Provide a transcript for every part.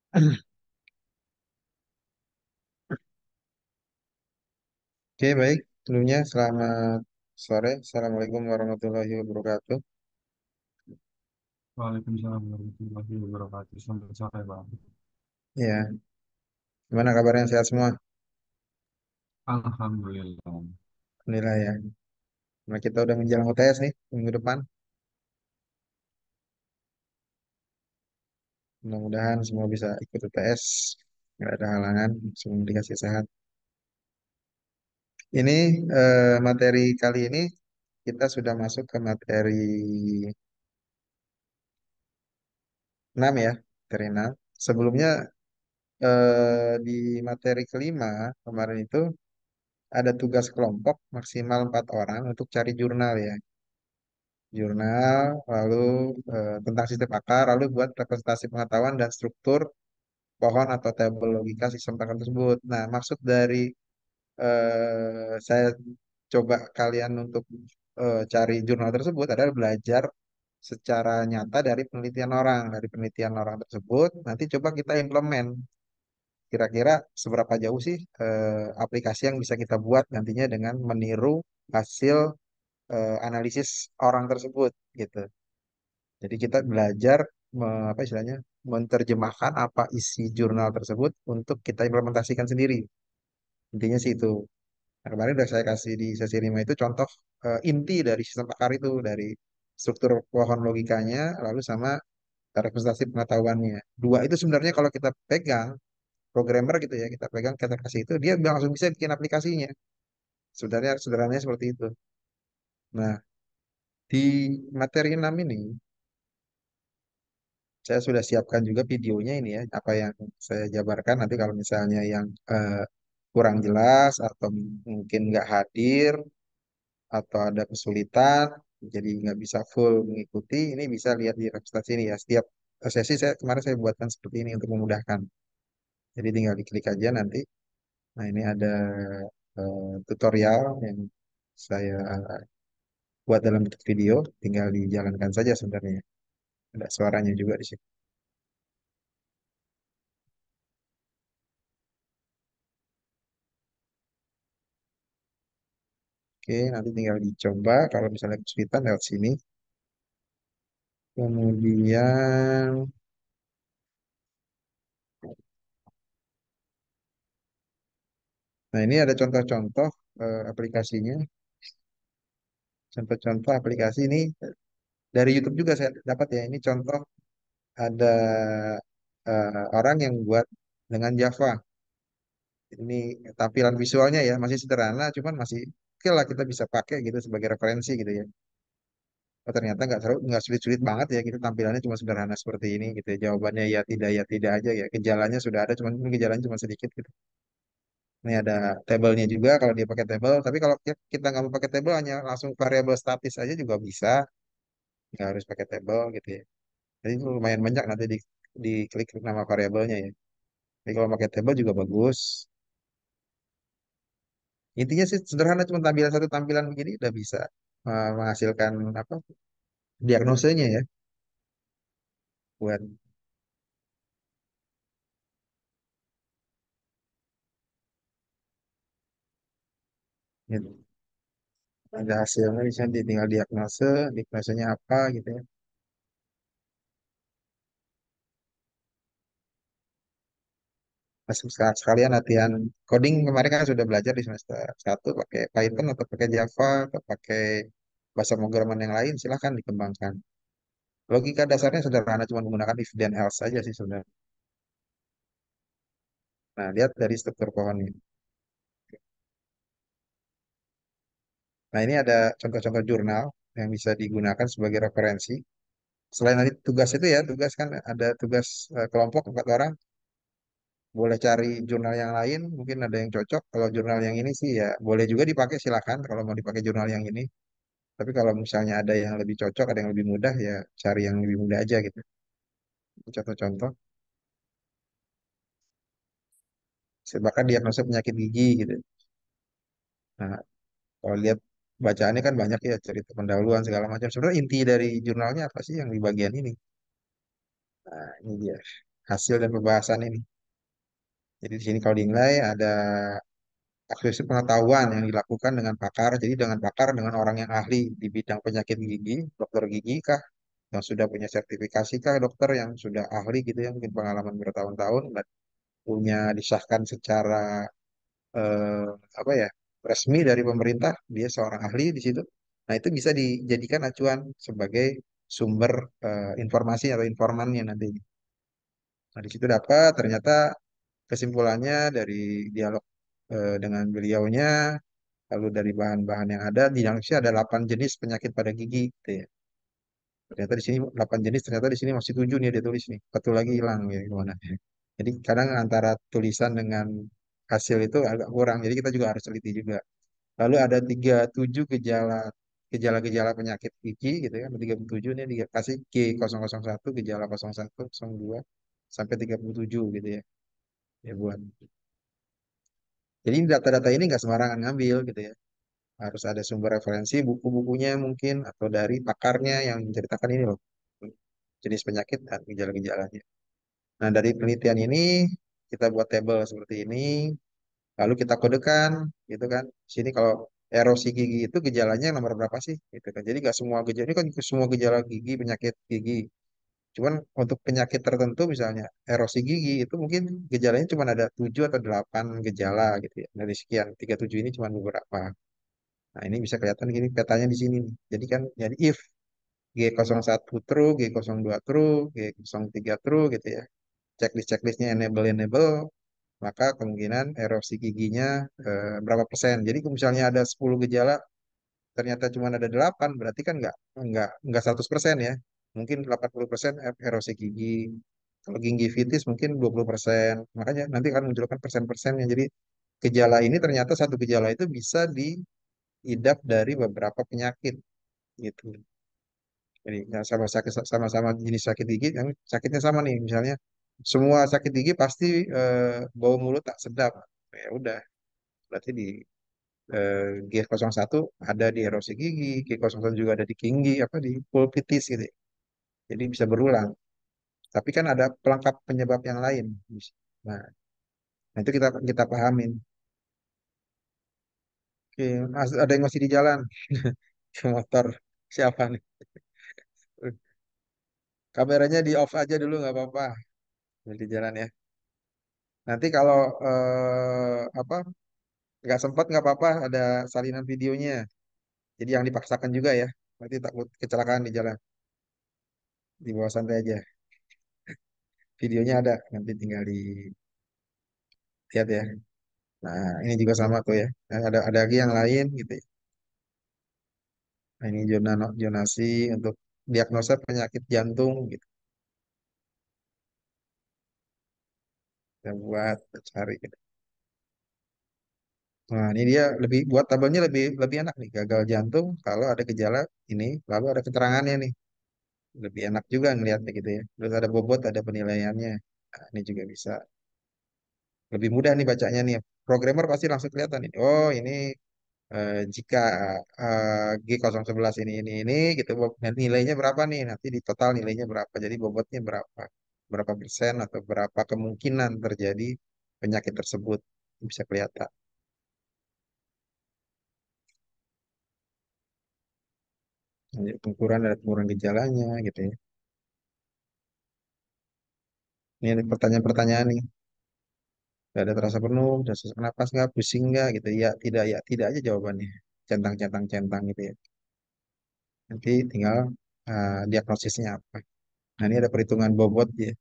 Oke, baik. Sebelumnya selamat sore. Assalamualaikum warahmatullahi wabarakatuh. Waalaikumsalam warahmatullahi wabarakatuh. Selamat sore, Bang. Ya, gimana kabarnya? Sehat semua? Alhamdulillah. Alhamdulillah ya. Nah, kita udah menjelang UTS nih minggu depan. Mudah-mudahan semua bisa ikut UTS. Nggak ada halangan. Semua dikasih sehat. Ini materi kali ini kita sudah masuk ke materi 6 ya. Materi 6. Sebelumnya di materi kelima kemarin itu ada tugas kelompok maksimal 4 orang untuk cari jurnal ya. Jurnal, lalu tentang sistem akar, lalu buat representasi pengetahuan dan struktur pohon atau tabel logika sistem akar tersebut. Nah, maksud dari saya coba kalian untuk cari jurnal tersebut adalah belajar secara nyata dari penelitian orang. Dari penelitian orang tersebut, nanti coba kita implement. Kira-kira seberapa jauh sih aplikasi yang bisa kita buat nantinya dengan meniru hasil analisis orang tersebut gitu. Jadi kita belajar apa istilahnya menerjemahkan apa isi jurnal tersebut untuk kita implementasikan sendiri. Intinya sih itu. Nah, kemarin udah saya kasih di sesi 5 itu contoh inti dari sistem akar itu dari struktur pohon logikanya lalu sama representasi pengetahuannya. Dua itu sebenarnya kalau kita pegang programmer gitu ya, kita pegang kita kasih itu dia langsung bisa bikin aplikasinya. Sebenarnya sederhananya seperti itu. Nah, di materi 6 ini saya sudah siapkan juga videonya ini ya, apa yang saya jabarkan nanti kalau misalnya yang kurang jelas atau mungkin nggak hadir atau ada kesulitan, jadi nggak bisa full mengikuti, ini bisa lihat di representasi ini ya. Setiap sesi saya kemarin saya buatkan seperti ini untuk memudahkan. Jadi tinggal diklik aja nanti. Nah ini ada tutorial yang saya buat dalam bentuk video, tinggal dijalankan saja sebenarnya. Ada suaranya juga di sini. Oke, nanti tinggal dicoba. Kalau misalnya kesulitan lewat sini. Kemudian, nah ini ada contoh-contoh aplikasinya. Contoh-contoh aplikasi ini dari YouTube juga saya dapat ya. Ini contoh ada orang yang buat dengan Java. Ini tampilan visualnya ya masih sederhana, cuman masih oke lah kita bisa pakai gitu sebagai referensi gitu ya. Oh, ternyata nggak sulit-sulit banget ya. Kita tampilannya cuma sederhana seperti ini gitu ya. Jawabannya ya tidak aja ya. Gejalanya sudah ada, cuman mungkin gejalanya cuma sedikit gitu. Ini ada tabelnya juga kalau dia pakai tabel. Tapi kalau kita nggak mau pakai tabel, hanya langsung variabel statis aja juga bisa. Nggak harus pakai tabel gitu ya. Jadi itu lumayan banyak nanti di klik nama variabelnya ya. Jadi kalau pakai table juga bagus. Intinya sih sederhana cuma tampilan satu tampilan begini udah bisa menghasilkan apa diagnosenya ya buat gitu. Ada hasilnya bisa tinggal diagnosenya apa gitu ya. Sekalian latihan coding kemarin kan sudah belajar di semester 1 pakai Python atau pakai Java atau pakai bahasa pemrograman yang lain silahkan dikembangkan. Logika dasarnya sederhana cuma menggunakan if dan else saja sih sebenarnya. Nah, lihat dari struktur pohonnya. Nah, ini ada contoh-contoh jurnal yang bisa digunakan sebagai referensi. Selain nanti tugas itu ya, tugas kan ada tugas kelompok 4 orang. Boleh cari jurnal yang lain, mungkin ada yang cocok. Kalau jurnal yang ini sih ya boleh juga dipakai silakan kalau mau dipakai jurnal yang ini. Tapi kalau misalnya ada yang lebih cocok, ada yang lebih mudah ya cari yang lebih mudah aja gitu. Contoh-contoh. Bahkan diagnosa penyakit gigi gitu. Nah, kalau lihat bacaannya kan banyak ya cerita pendahuluan segala macam. Sebenarnya inti dari jurnalnya apa sih yang di bagian ini? Nah, ini dia. hasil dan pembahasan ini. Jadi di sini kalau dinilai ada akuisisi pengetahuan yang dilakukan dengan pakar. Jadi dengan pakar, dengan orang yang ahli di bidang penyakit gigi, dokter gigi kah, yang sudah punya sertifikasi kah, dokter yang sudah ahli gitu ya, mungkin pengalaman bertahun-tahun dan punya disahkan secara eh, apa ya resmi dari pemerintah, dia seorang ahli di situ. Nah itu bisa dijadikan acuan sebagai sumber informasi atau informannya nanti. Nah di situ dapat ternyata kesimpulannya dari dialog dengan beliaunya, lalu dari bahan-bahan yang ada di Indonesia ada 8 jenis penyakit pada gigi, gitu ya. Ternyata di sini 8 jenis, ternyata di sini masih 7 nih dia tulis nih. Satu lagi hilang ya gimana. Jadi kadang antara tulisan dengan hasil itu agak kurang. Jadi kita juga harus teliti juga. Lalu ada 37 gejala-gejala penyakit gigi gitu ya. Ada 37 nih dikasih G001 gejala 01, 02 sampai 37 gitu ya. Ya buat. Jadi data-data ini nggak sembarangan ngambil gitu ya. Harus ada sumber referensi, buku-bukunya mungkin atau dari pakarnya yang menceritakan ini loh. Jenis penyakit dan gejala-gejalanya. Nah, dari penelitian ini kita buat tabel seperti ini, lalu kita kodekan, gitu kan. Sini kalau erosi gigi itu gejalanya nomor berapa sih? Gitu kan. Jadi nggak semua gejala ini kan semua gejala gigi, penyakit gigi. Cuman untuk penyakit tertentu misalnya erosi gigi itu mungkin gejalanya cuma ada 7 atau 8 gejala gitu ya. Dari sekian 37 ini cuma beberapa. Nah, ini bisa kelihatan gini petanya di sini nih. Jadi kan jadi if G01 true, G02 true, G03 true gitu ya. Checklist-checklistnya enable, maka kemungkinan erosi giginya berapa persen. Jadi kalau misalnya ada 10 gejala, ternyata cuma ada 8, berarti kan nggak 100% ya. Mungkin 80% erosi gigi. Kalau gingivitis mungkin 20%. Makanya nanti akan munculkan persen-persennya. Jadi gejala ini ternyata satu gejala itu bisa diidap dari beberapa penyakit gitu. Jadi ya sama-sama jenis sakit gigi, yang sakitnya sama nih. Misalnya semua sakit gigi pasti bau mulut tak sedap. Ya udah, berarti di G01 ada di erosi gigi, G01 juga ada di tinggi, apa di pulpitis gitu. Jadi bisa berulang. Tapi kan ada pelengkap penyebab yang lain. Nah, nah itu kita kita pahamin. Oke, ada yang masih di jalan. Motor siapa nih? Kameranya di off aja dulu nggak apa-apa. Di jalan ya. Nanti kalau apa nggak sempat nggak apa-apa ada salinan videonya. Jadi yang dipaksakan juga ya. Nanti takut kecelakaan di jalan. Di bawah santai aja. Videonya ada. Nanti tinggal dilihat ya. Nah ini juga sama tuh ya. Nah, ada lagi yang lain gitu ya. Nah, ini zonasi untuk diagnosa penyakit jantung gitu. Kita buat cari gitu. Nah ini dia lebih buat tabelnya lebih lebih enak nih. Gagal jantung kalau ada gejala ini. Lalu ada keterangannya nih. Lebih enak juga ngeliatnya gitu ya. Terus ada bobot, ada penilaiannya. Nah, ini juga bisa. Lebih mudah nih bacanya nih. Programmer pasti langsung kelihatan ini. Oh, ini jika G011 ini gitu dan nilainya berapa nih? Nanti di total nilainya berapa? Jadi bobotnya berapa? Berapa persen atau berapa kemungkinan terjadi penyakit tersebut bisa kelihatan. Jadi pengukuran ada pengukuran gejalanya gitu ya. Ini ada pertanyaan-pertanyaan nih. Tidak ada terasa penuh, ada sesak napas nggak, pusing nggak gitu. Ya tidak aja jawabannya. Centang-centang centang gitu ya. Nanti tinggal diagnosisnya apa. Nah ini ada perhitungan bobot ya,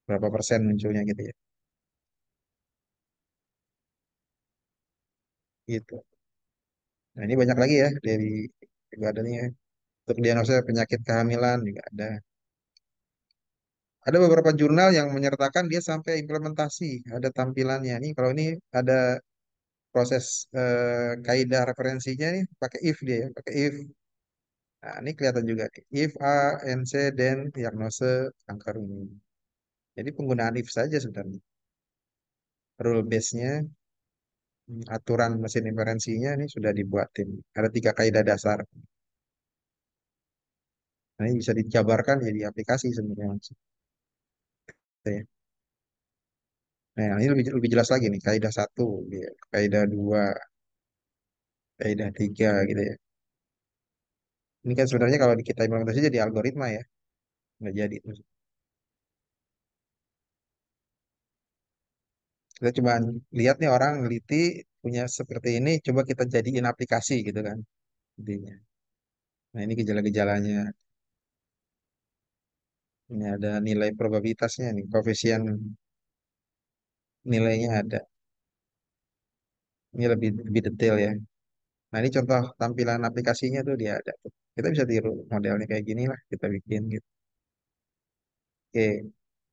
berapa persen munculnya gitu ya. Gitu. Nah ini banyak lagi ya dari juga ada nih ya. Untuk diagnosa penyakit kehamilan juga ada. Ada beberapa jurnal yang menyertakan dia sampai implementasi, ada tampilannya. Nih kalau ini ada proses kaidah referensinya nih pakai if dia ya, pakai if. Nah, ini kelihatan juga nih. If A, N, C, then diagnose kanker ini. Jadi penggunaan if saja sebenarnya. Rule base-nya, aturan mesin inferensinya ini sudah dibuatin. Ada 3 kaidah dasar. Nah, ini bisa dijabarkan jadi aplikasi sebenarnya. ya. Nah, ini lebih lebih jelas lagi nih, kaidah satu, ya, kaidah dua, kaidah tiga gitu ya. Ini kan sebenarnya kalau kita implementasi jadi algoritma ya, nggak jadi. Kita cuma lihat nih orang neliti punya seperti ini, coba kita jadiin aplikasi gitu kan intinya. Nah ini gejala-gejalanya. Ini ada nilai probabilitasnya nih, koefisien nilainya ada. Ini lebih lebih detail ya. Nah ini contoh tampilan aplikasinya tuh dia ada. Tuh. Kita bisa tiru modelnya kayak gini lah, kita bikin gitu. Oke.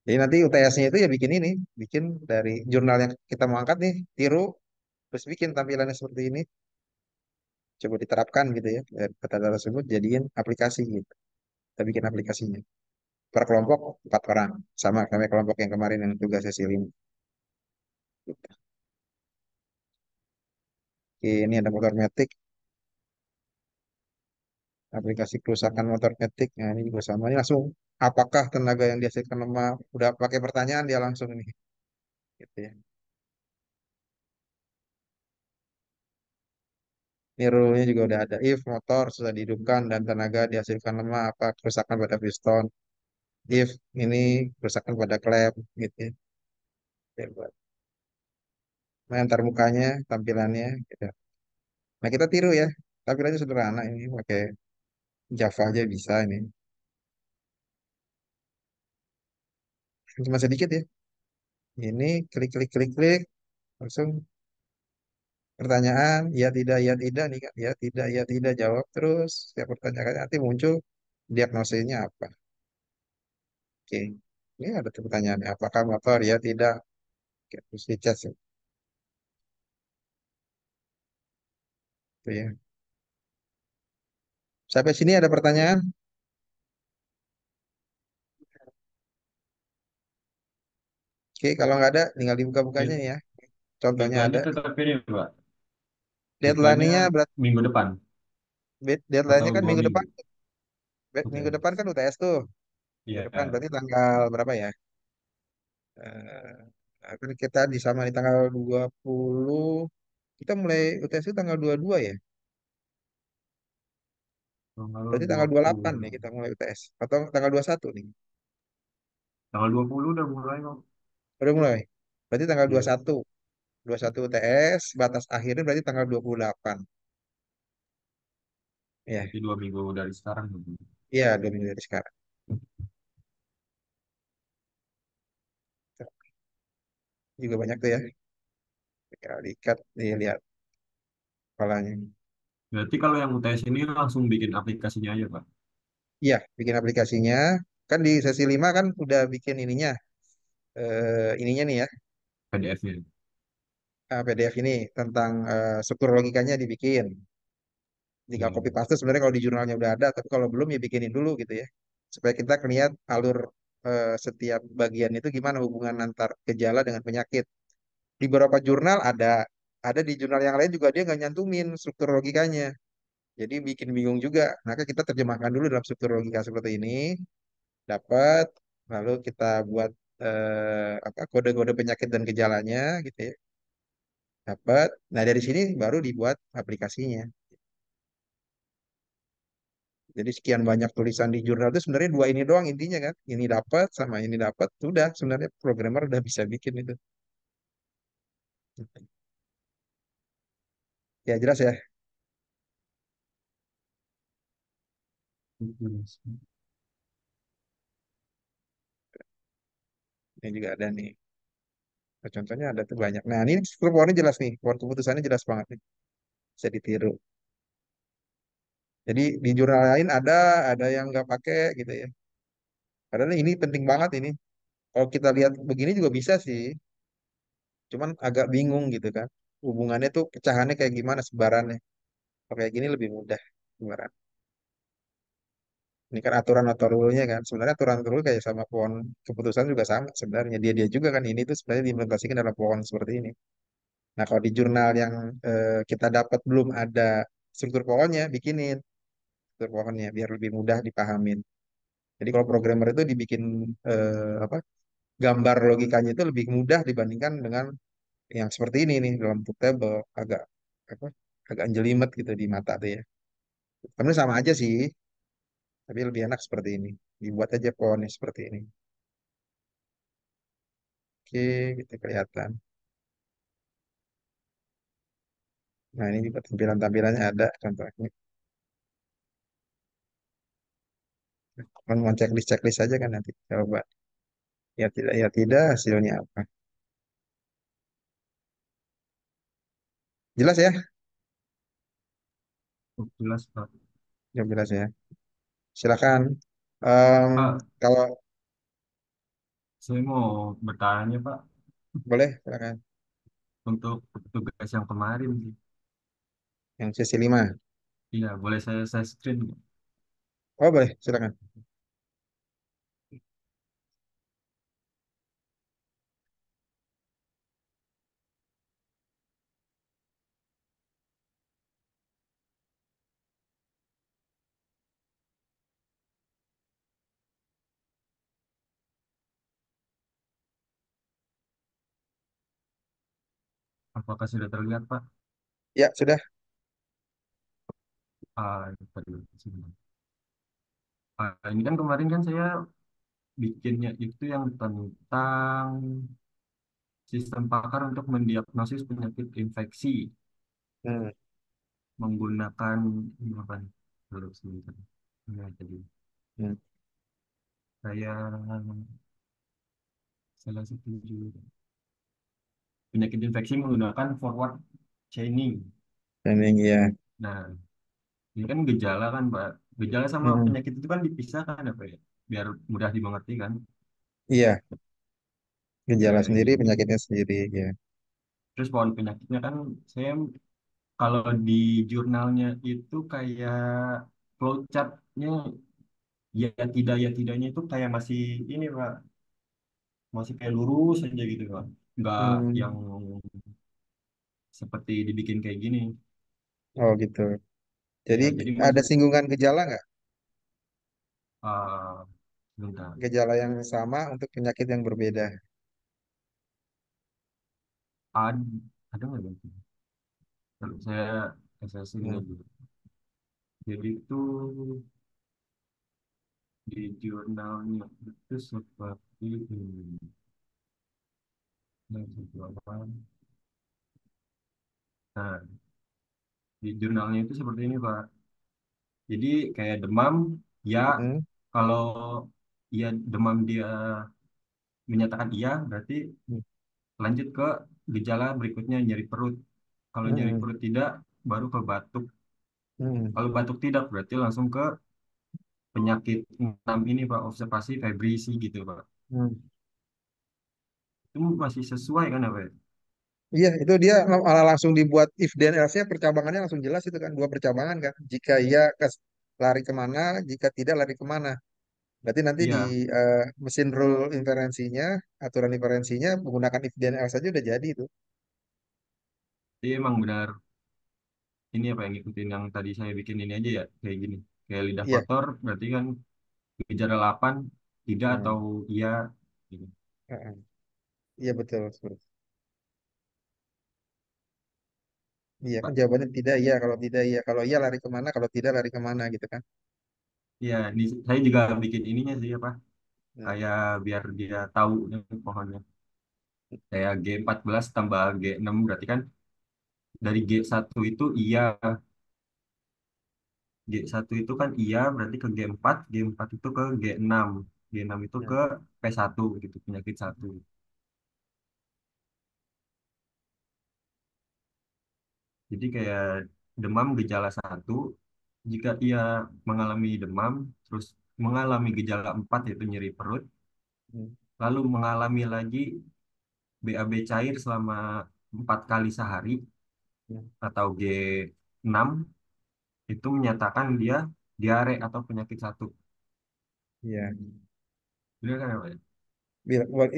Jadi nanti UTS-nya itu ya bikin ini, bikin dari jurnal yang kita mau angkat nih, tiru, terus bikin tampilannya seperti ini. Coba diterapkan gitu ya, dari data tersebut jadiin aplikasi gitu. Kita bikin aplikasinya. Per kelompok 4 orang, sama kayak kelompok yang kemarin yang tugas sesi 5. Gitu. Oke, ini ada motor metik, aplikasi kerusakan motor metik. Nah ini juga sama. Ini langsung, apakah tenaga yang dihasilkan lemah? Udah pakai pertanyaan dia langsung nih. Gitu ya. Ini rule-nya juga udah ada. If motor sudah dihidupkan dan tenaga dihasilkan lemah, apa kerusakan pada piston? If ini kerusakan pada klep, gitu ya. Ya, buat. Nah, antar mukanya, tampilannya, gitu. Nah, kita tiru ya. Tampilannya sederhana ini, pakai Java aja bisa ini. Cuma sedikit ya. Ini klik, klik, klik, klik. Langsung pertanyaan, ya tidak nih kan. Ya tidak, jawab terus. Setiap pertanyaan nanti muncul diagnosisnya apa. Oke. Ini ada tuh pertanyaannya. Apakah motor? Ya tidak. Oke, terus dicas itu ya. Sampai sini ada pertanyaan? Oke, kalau nggak ada, tinggal dibuka-bukanya Dead- ya. Contohnya ada. Deadline-nya tetap ini, Pak. Deadline-nya Deadline-nya berat, minggu depan deadline-nya atau kan dua minggu depan. minggu. Minggu UTS. depan kan UTS tuh. Minggu Iya, depan berarti tanggal berapa ya? Kan kita di sama di tanggal 20. Kita mulai UTS itu tanggal 22 ya. tanggal Berarti dua tanggal 28 nih puluh kita mulai UTS. Atau tanggal 21 nih. Tanggal 20 udah mulai kok. Udah mulai. Berarti tanggal Iya, 21. 21 UTS, batas akhirnya berarti tanggal 28. Ya, berarti 2 minggu dari sekarang. iya 2 minggu dari sekarang. Juga banyak tuh ya. Kalau diikat, dilihat polanya. Berarti kalau yang UTS ini langsung bikin aplikasinya aja, Pak. Iya, bikin aplikasinya. Kan di sesi 5 kan udah bikin ininya. Ininya nih ya, PDF-nya. PDF ini tentang struktur logikanya dibikin. Tinggal Iya. copy paste sebenarnya kalau di jurnalnya udah ada, tapi kalau belum ya bikinin dulu gitu ya. Supaya kita lihat alur setiap bagian itu gimana hubungan antar gejala dengan penyakit. Di beberapa jurnal ada di jurnal yang lain juga dia nggak nyantumin struktur logikanya. Jadi bikin bingung juga. Maka kita terjemahkan dulu dalam struktur logika seperti ini, dapat, lalu kita buat apa kode-kode penyakit dan gejalanya gitu ya. Dapat. Nah, dari sini baru dibuat aplikasinya. Jadi sekian banyak tulisan di jurnal itu sebenarnya dua ini doang intinya kan. Ini dapat sama ini dapat, sudah sebenarnya programmer udah bisa bikin itu. Ya jelas ya. Ini juga ada nih. Nah, contohnya ada tuh banyak. Nah, ini struktur jelas nih. Pohon keputusannya jelas banget nih. Bisa ditiru. Jadi di jurnal lain ada yang nggak pakai gitu ya. Padahal ini penting banget ini. Kalau kita lihat begini juga bisa sih. Cuman agak bingung gitu kan. Hubungannya tuh pecahannya kayak gimana sebarannya. Kalau kayak gini lebih mudah sebaran. Ini kan aturan atau rule-nya kan. Sebenarnya aturan rule kayak sama pohon keputusan juga sama sebenarnya. Dia juga kan ini tuh sebenarnya diimplementasikan dalam pohon seperti ini. Nah, kalau di jurnal yang kita dapat belum ada struktur pohonnya, bikinin struktur pohonnya biar lebih mudah dipahamin. Jadi kalau programmer itu dibikin apa? gambar logikanya itu lebih mudah dibandingkan dengan yang seperti ini nih dalam book table agak apa agak jelimet gitu di mata tuh ya. Tapi sama aja sih, tapi lebih enak seperti ini. Dibuat aja pohonnya seperti ini. Oke, kita kelihatan. Nah, ini juga tampilan-tampilannya ada contohnya. Kan mau checklist-checklist aja kan nanti. Coba. Ya tidak, hasilnya apa. Jelas ya? Oh, jelas Pak. Ya jelas ya. Silakan. Em, Pak, kalau saya mau bertanya Pak, boleh, silakan. untuk tugas yang kemarin sih. Yang sesi 5. Iya, boleh saya screen nggak? Oh, boleh, silakan. Apakah sudah terlihat Pak? Ya, sudah. Tadi sebentar. Ini kan kemarin kan saya bikinnya itu yang tentang sistem pakar untuk mendiagnosis penyakit infeksi Hmm, menggunakan ini apa nih? Dulu sebentar. Ini tadi hmm, saya salah setuju. Penyakit infeksi menggunakan forward chaining. Training ya. Nah, ini kan gejala kan, Pak. Gejala sama Hmm, penyakit itu kan dipisahkan apa ya? Biar mudah dimengerti kan. iya, gejala Kayak sendiri, gini. penyakitnya sendiri ya. Terus pohon penyakitnya kan saya kalau di jurnalnya itu kayak flowchartnya ya tidaknya itu kayak masih ini Pak, masih kayak lurus aja gitu Pak. Nggak yang Hmm, seperti dibikin kayak gini. oh gitu. Jadi Ya, jadi ada masih singgungan gejala nggak? ah bentar. Gejala yang sama untuk penyakit yang berbeda. Ad, ada nggak Bang? Kalau saya Hmm, singgah dulu. Jadi itu di jurnalnya itu seperti ini. Nah, Nah, di jurnalnya itu seperti ini, Pak. Jadi kayak demam, ya hmm, kalau ya demam dia menyatakan iya, berarti hmm, lanjut ke gejala berikutnya nyeri perut. Kalau nyeri hmm, perut tidak, baru ke batuk. hmm, Kalau batuk tidak, berarti langsung ke penyakit 6 ini, Pak, observasi febrisi gitu, Pak. hmm. Itu masih sesuai kan, apa ya? Iya, itu dia malah langsung dibuat if then else-nya percabangannya langsung jelas itu kan dua percabangan kan. Jika iya lari kemana, jika tidak lari kemana. Berarti nanti di Iya, mesin rule inferensinya, aturan inferensinya menggunakan if then else aja udah jadi itu. dia emang benar ini apa yang ngikutin yang tadi saya bikin ini aja ya, kayak gini. Kayak lidah Iya. kotor, berarti kan gejala 8, tidak Hmm. atau iya. Gitu. Heeh. Iya betul. Betul. Iya kan Pak, jawabannya tidak iya, kalau tidak iya, kalau iya lari kemana, kalau tidak lari kemana gitu kan. ya, ini saya juga bikin ininya sih apa, Hmm. kayak biar dia tahu nih pohonnya. Kayak G14 tambah G6 berarti kan dari G1 itu iya, G1 itu kan iya berarti ke G4, G4 itu ke G6, G6 itu Hmm. ke P1 gitu, penyakit satu. Jadi kayak demam gejala satu, jika ia mengalami demam, terus mengalami gejala 4 yaitu nyeri perut, Hmm. lalu mengalami lagi BAB cair selama 4 kali sehari Hmm. atau G6, itu menyatakan dia diare atau penyakit satu. Iya. Benar kan ya, Pak?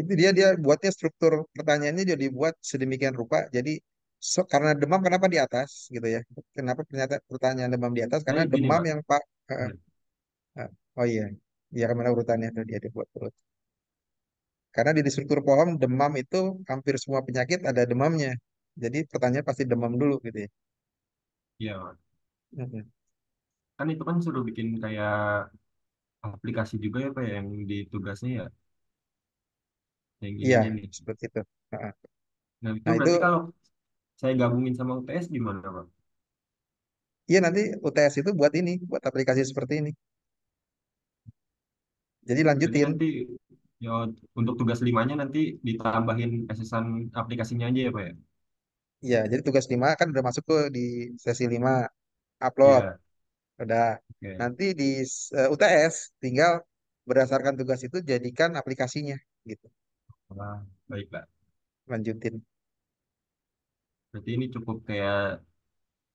Itu dia buatnya struktur pertanyaannya jadi buat sedemikian rupa. Jadi karena demam kenapa di atas gitu ya? Kenapa pertanyaan demam di atas? Karena Saya gini, demam Pak. yang Pak. Ya. Oh iya, iya kemana urutannya tadi dia dibuat terus. Karena di struktur pohon demam itu hampir semua penyakit ada demamnya. Jadi pertanyaan pasti demam dulu gitu ya. Iya, Pak. Mm-mm. Kan itu kan suruh bikin kayak aplikasi juga ya Pak ya, yang di tugasnya ya, yang Iya, ininya nih. seperti itu. Heeh. Nah itu Nah itu, berarti kalau saya gabungin sama UTS gimana Pak? iya nanti UTS itu buat ini, buat aplikasi seperti ini. Jadi Berarti lanjutin. nanti ya untuk tugas limanya nanti ditambahin asesan aplikasinya aja ya Pak ya? Iya, jadi tugas 5 kan udah masuk tuh di sesi 5 upload. Iya, Udah. oke. Nanti di UTS tinggal berdasarkan tugas itu jadikan aplikasinya gitu. Wah, baik Pak. Lanjutin. Berarti ini cukup kayak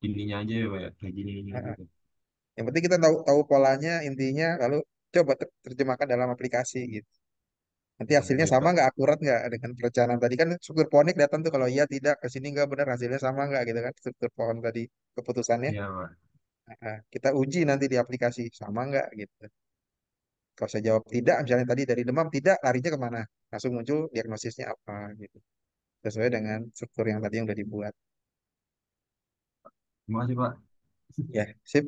ininya aja ya Pak ya, kayak gini Heeh. gitu. Yang penting kita tahu tahu polanya, intinya, lalu coba terjemahkan dalam aplikasi gitu. Nanti Oh, hasilnya baik sama Pak. nggak, akurat nggak dengan perencanaan tadi kan struktur ponik datang tuh kalau iya tidak ke sini nggak benar hasilnya sama nggak gitu kan struktur pohon tadi keputusannya. Iya Pak. Kita uji nanti di aplikasi sama nggak gitu. Kalau saya jawab tidak, misalnya tadi dari demam tidak, larinya kemana? Langsung muncul diagnosisnya apa gitu. Sesuai dengan struktur yang tadi yang udah dibuat. Terima kasih Pak. Ya, sip.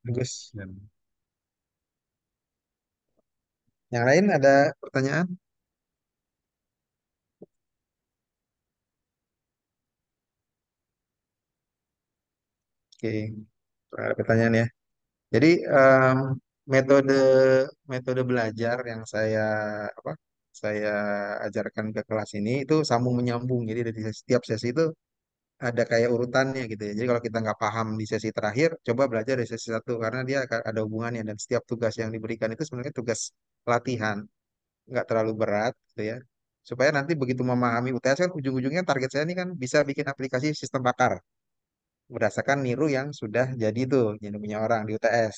Bagus. Ya. Yang lain ada pertanyaan? Oke, ada pertanyaan ya. Jadi metode metode belajar yang apa saya ajarkan ke kelas ini itu sambung menyambung. Jadi dari setiap sesi itu ada kayak urutannya gitu ya. Jadi kalau kita nggak paham di sesi terakhir, coba belajar dari sesi satu karena dia akan ada hubungannya dan setiap tugas yang diberikan itu sebenarnya tugas latihan, nggak terlalu berat gitu ya. Supaya nanti begitu memahami UTS kan ujung-ujungnya target saya ini kan bisa bikin aplikasi sistem bakar berdasarkan niru yang sudah jadi tuh jadi punya orang di UTS.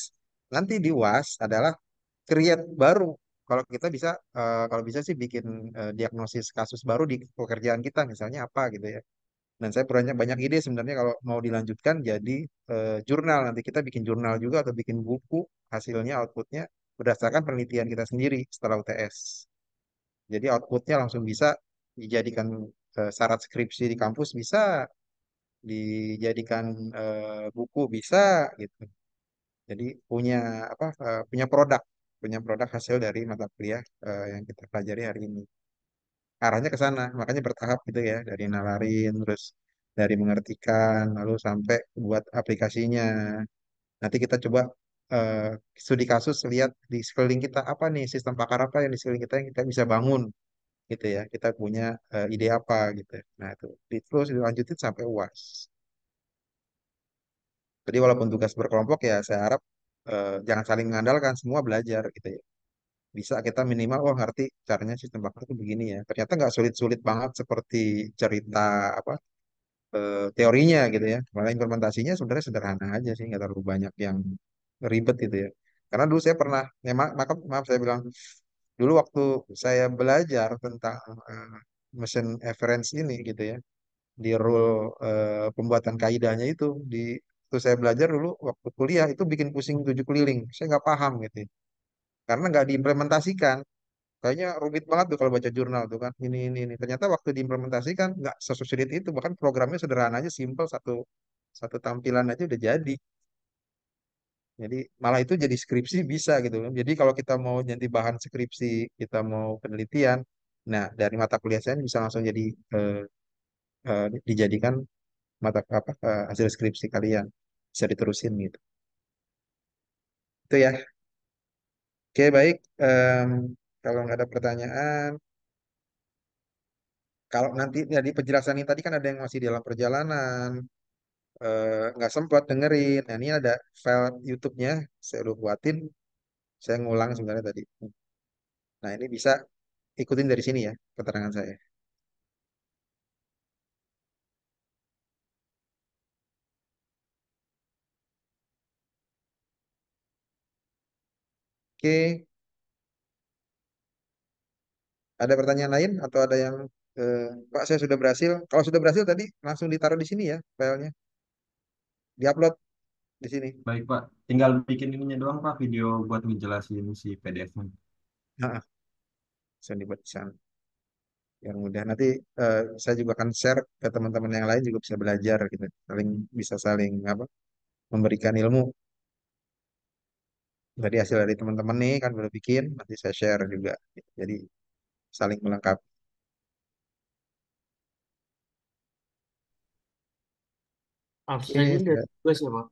Nanti di UAS adalah create baru. Kalau kita bisa kalau bisa sih bikin diagnosis kasus baru di pekerjaan kita misalnya apa gitu ya. Dan saya punya banyak ide sebenarnya kalau mau dilanjutkan jadi jurnal. Nanti kita bikin jurnal juga atau bikin buku hasilnya outputnya berdasarkan penelitian kita sendiri setelah UTS. Jadi outputnya langsung bisa dijadikan syarat skripsi di kampus bisa dijadikan buku bisa gitu. Jadi punya apa punya produk hasil dari mata kuliah yang kita pelajari hari ini. Arahnya ke sana, makanya bertahap gitu ya, dari nalarin terus dari mengertikan lalu sampai buat aplikasinya. Nanti kita coba eh, studi kasus lihat di sekeliling kita apa nih sistem pakar apa yang di sekeliling kita yang kita bisa bangun gitu ya. Kita punya ide apa gitu. Nah, itu terus dilanjutin sampai UAS. Jadi walaupun tugas berkelompok ya saya harap jangan saling mengandalkan, semua belajar gitu ya. Bisa kita minimal oh ngerti caranya sistem bakar itu begini ya. Ternyata nggak sulit-sulit banget seperti cerita apa teorinya gitu ya. Malah implementasinya sebenarnya sederhana aja sih, nggak terlalu banyak yang ribet gitu ya. Karena dulu saya pernah, ya maka maaf saya bilang dulu waktu saya belajar tentang eh, mesin inference ini gitu ya di rule pembuatan kaidahnya itu di waktu saya belajar dulu waktu kuliah itu bikin pusing 7 keliling. Saya nggak paham gitu ya. Karena nggak diimplementasikan. Kayaknya rumit banget tuh kalau baca jurnal tuh kan. Ini. Ternyata waktu diimplementasikan nggak sesulit itu. Bahkan programnya sederhana aja, simple satu satu tampilan aja udah jadi. Jadi malah itu jadi skripsi bisa gitu kan. Jadi kalau kita mau jadi bahan skripsi, kita mau penelitian, nah dari mata kuliah saya bisa langsung jadi dijadikan hasil skripsi kalian bisa diterusin gitu. Itu ya. Oke baik. Kalau nggak ada pertanyaan, kalau nanti ya di penjelasan ini tadi kan ada yang masih dalam perjalanan, nggak sempat dengerin. Nah ini ada file YouTube-nya, saya udah buatin, saya ngulang sebenarnya tadi. Nah ini bisa ikutin dari sini ya keterangan saya. Oke, ada pertanyaan lain atau ada yang Pak saya sudah berhasil. Kalau sudah berhasil tadi langsung ditaruh di sini ya filenya, diupload di sini. Baik Pak. Tinggal bikin ininya doang Pak, video buat ngejelasin si PDF-nya. Nah, bisa dibuat di sana. biar mudah. Nanti saya juga akan share ke teman-teman yang lain juga bisa belajar gitu, bisa saling apa memberikan ilmu. Tadi hasil dari teman-teman nih kan udah bikin, nanti saya share juga. Gitu. Jadi saling melengkapi. Absen Oke, ini dari tugas ya, Pak?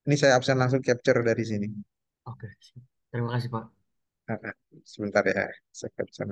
ini saya absen langsung capture dari sini. Oke, siap. Terima kasih, Pak. Nah, sebentar ya, saya capture.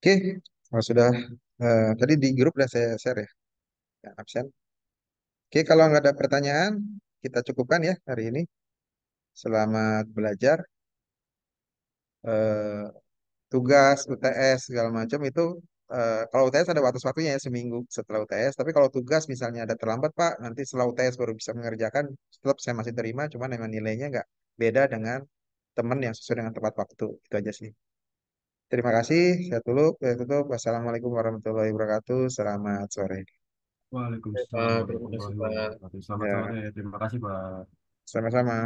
Oke, kalau sudah tadi di grup udah saya share ya, yang absen. Oke, kalau nggak ada pertanyaan, kita cukupkan ya hari ini. Selamat belajar. Eh, Tugas, UTS, segala macam itu, kalau UTS ada batas waktunya ya, seminggu setelah UTS. Tapi kalau tugas misalnya ada terlambat, Pak, nanti setelah UTS baru bisa mengerjakan, tetap saya masih terima, cuman memang nilainya nggak beda dengan teman yang sesuai dengan tepat waktu. Itu aja sih. Terima kasih. Saya tutup. Wassalamualaikum warahmatullahi wabarakatuh. Selamat sore. Waalaikumsalam Pak, terima kasih warahmatullahi Pak. wabarakatuh. Selamat sore. Ya, Terima kasih, Pak. sama-sama.